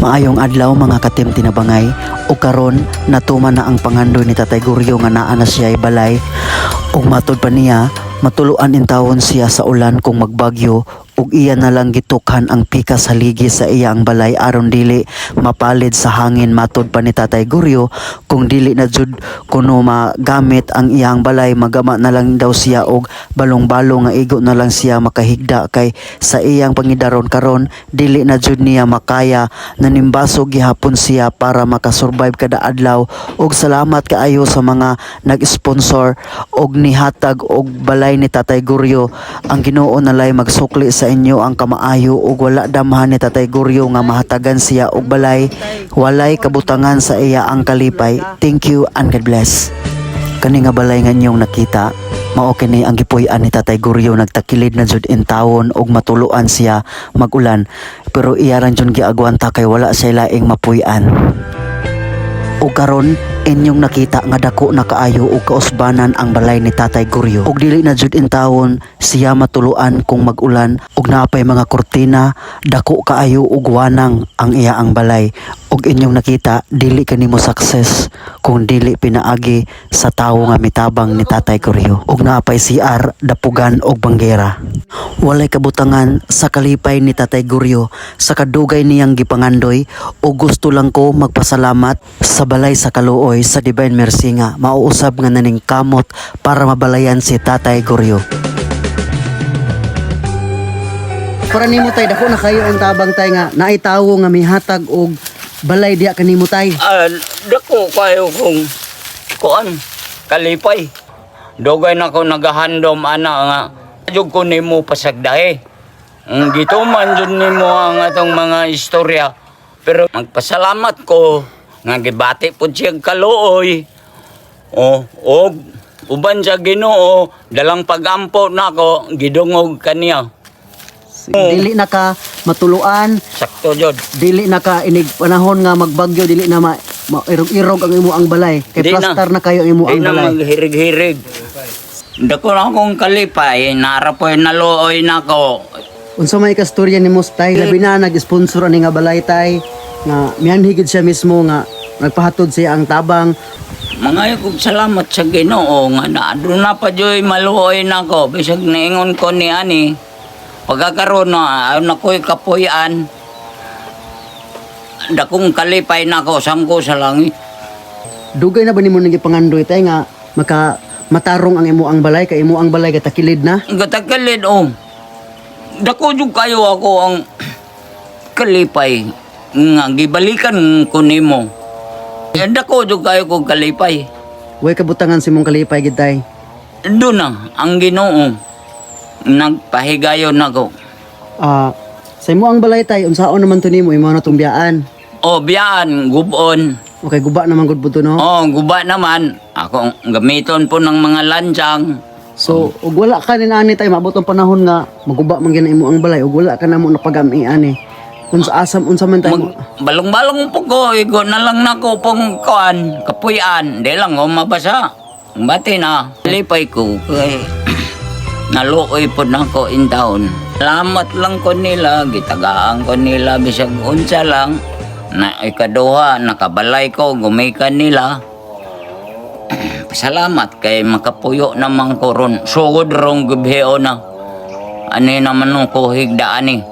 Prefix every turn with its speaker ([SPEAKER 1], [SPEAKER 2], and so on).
[SPEAKER 1] Maayong adlaw mga katim tinabangay o karon natuman na ang pangandoy ni Tatay Guryo nga naa na siya balay ug matod pa niya matuluan in tawon siya sa ulan kung magbagyo ug iya na lang gitukhan ang pika sa ligi sa iyang balay aron dili mapalid sa hangin. Matod pa ni Tatay Guryo kung dili na jud kuno magamit ang iyang balay magama na lang daw siya og balong-balong nga igo na lang siya makahigda kay sa iyang pangidaron karon dili na jud niya makaya. Nanimbasog gihapon siya para makasurvive kada adlaw ug salamat kaayo sa mga nag-sponsor og nihatag og balay ni Tatay Guryo. Ang Ginoo nalay magsukli sa inyo ang kamaayo ug wala damhan ni Tatay Guryo nga mahatagan siya og balay, walay kabutangan sa iya ang kalipay. Thank you and God bless. Kani nga balay nga inyong nakita mao kini ang gipuy-an ni Tatay Guryo. Nagtakilid na jud in tawon og matuluan siya magulan pero iya ran jud giagwanta kay wala siya laing mapuy-an. Ug karon inyong nakita nga dako na kaayo ug kausbanan ang balay ni Tatay Guryo ug dili na jud in tawon siya matuluan kung magulan ug naapay mga kurtina dako kaayo ug wanang ang iya ang balay. Ug inyong nakita dili kanimo success kung dili pinaagi sa tawo nga mitabang ni Tatay Guryo ug naapay CR dapugan og banggera. Walay kabutangan sa kalipay ni Tatay Guryo sa kadugay niyang gipangandoy ug gusto lang ko magpasalamat sa balay sa Kaluoy sa Divine Mercy nga mauusab nga naning kamot para mabalayan si Tatay Guryo. Para nimo tay dako na kayo ang tabang tay nga naay tawo nga mihatag og balay diha kanimo tay.
[SPEAKER 2] Dako kayo kung kuan kalipay. Dugay na ko nagahandom ana nga jud ko nimo pasagdahe. Gituman jud nimo ang atong mga istorya. Pero magpasalamat ko nga gibati pud siya Kaluoy. Og uban sa Ginoo dalang pagampo nako gidungog kaniya.
[SPEAKER 1] Dili na ka matuluan,
[SPEAKER 2] Sakto jud.
[SPEAKER 1] dili na ka inig panahon nga magbagyo, dili na mairog-irog ang imo ang balay. Kay
[SPEAKER 2] Di
[SPEAKER 1] plaster na kayo ang imo
[SPEAKER 2] Di
[SPEAKER 1] ang
[SPEAKER 2] na
[SPEAKER 1] balay.
[SPEAKER 2] maghirig-hirig. Dako na akong kalipay, narapoy naluoy nako.
[SPEAKER 1] Unsa may kastorya nimo tay labi na nag-sponsor ani nga balay tay nga mianhigid siya mismo nga nagpahatod siya ang tabang.
[SPEAKER 2] Mga kong salamat sa Ginoo nga naadro na pa joy maluoy nako bisag niingon ko ni ani pagkakaroon na nakoy kapuy-an dakong kalipay nako sangko sa langit.
[SPEAKER 1] Dugay na ba nimo nagipangandoy tay nga matarong ang imo ang balay kay imo ang balay gatakilid na?
[SPEAKER 2] Gatakalid dako jud kayo ako ang kalipay nga gibalikan ko nimo. Dako jud kayo kog kalipay.
[SPEAKER 1] Way kabutangan si mong kalipay gid tay.
[SPEAKER 2] Doon na ang Ginoo nagpahigayon nako.
[SPEAKER 1] Sa imo ang balay tay unsaon naman to nimo imo na tumbiyaan?
[SPEAKER 2] Biyaan gubon.
[SPEAKER 1] Okay, guba naman gud puto no.
[SPEAKER 2] Guba naman. Ako gamiton po ng mga lansyang.
[SPEAKER 1] So, ug wala ka ni ani tay maabot ang panahon nga maguba man gyud imo ang balay ug wala ka namo napagami-an eh. Unsa asam unsa man tay mo?
[SPEAKER 2] Balong-balong po ko, igo na lang nako pong kuan, kapuyan. Di lang mabasa. Bati na. Lipay ko kay naluoy po na ko in town. Salamat lang ko nila, gitagaan ko nila bisag unsa lang. Na ikaduha, nakabalay ko, gumikan nila. Salamat kay makapuyo naman ko ron. Sugod rong gubheo na. Ani naman nung ko higdaan eh.